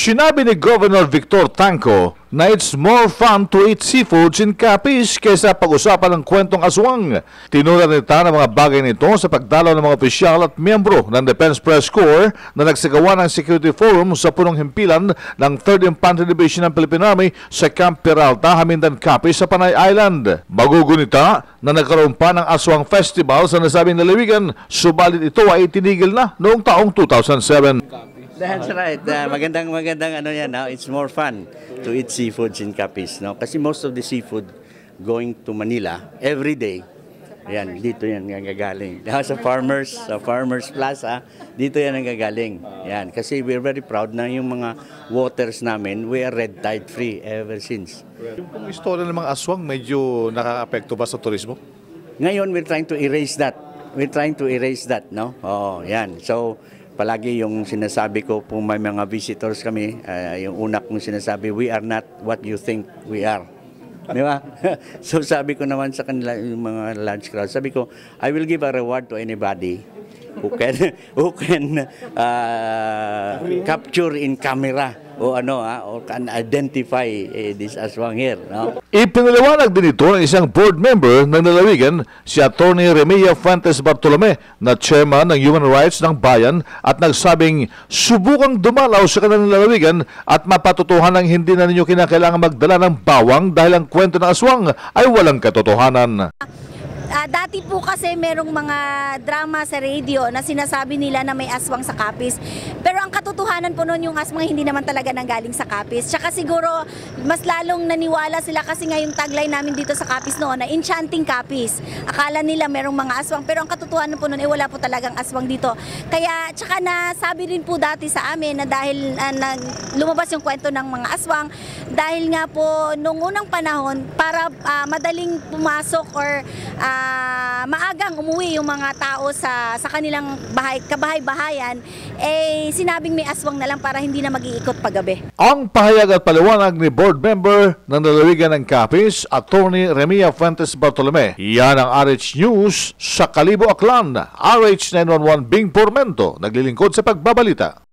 Sinabi ni Governor Victor Tanco na it's more fun to eat seafoods in Capiz kaysa pag-usapan ng kwentong aswang. Tinulan nita ng mga bagay nito sa pagdalaw ng mga opisyal at miyembro ng Defense Press Corps na nagsagawa ng Security Forum sa punong himpilan ng 3rd Infantry Division ng Philippine Army sa Camp Peralta, Hamindan, Capiz sa Panay Island. Magugunita na nagkaroon pa ng Aswang Festival sa nasabing lalawigan, subalit ito ay itinigil na noong taong 2007. That's right. Magandang ano yan. No? It's more fun to eat seafoods in Capiz. No? Kasi most of the seafood going to Manila every day, yan, dito yan nanggagaling. Sa Farmers Plaza, dito yan nanggagaling. Yan. Kasi we're very proud na yung mga waters namin, we are red tide free ever since. Yung pong istorya ng mga aswang, medyo nakaka-apekto ba sa turismo? Ngayon, we're trying to erase that. No? Oo, yan. So, palagi yung sinasabi ko kung may mga visitors kami, yung una kong sinasabi, we are not what you think we are. Di ba? So sabi ko naman sa kanila, yung mga lunch crowd, sabi ko, I will give a reward to anybody who can capture in camera or can identify this aswang here. No? Ipinaliwanag din ito ng isang board member ng lalawigan, si Atty. Remia Fuentes Bartolome, na chairman ng Human Rights ng Bayan, at nagsabing subukang dumalaw sa kanilang lalawigan at mapatutuhan ng hindi na ninyo kinakailangan magdala ng bawang dahil ang kwento ng aswang ay walang katotohanan. Dati po kasi merong mga drama sa radio na sinasabi nila na may aswang sa Capiz. Pero ang katotohanan po noon, yung aswang hindi naman talaga nanggaling sa Capiz. Tsaka siguro mas lalong naniwala sila kasi nga yung tagline namin dito sa Capiz noon na Enchanting Capiz. Akala nila merong mga aswang, pero ang katotohanan po noon ay wala po talagang aswang dito. Kaya tsaka nasabi rin po dati sa amin na dahil lumabas yung kwento ng mga aswang, dahil nga po nung unang panahon para madaling pumasok or maagang umuwi yung mga tao sa kanilang kabahay-bahayan, sinabing may aswang na lang para hindi na mag-iikot paggabi. Ang pahayag at paliwanag ni board member ng lalawigan ng Capiz, Atty. Remia Fuentes Bartolome. Yan ang RH News sa Kalibo, Aklan. RH 911 Bing Pormento, naglilingkod sa pagbabalita.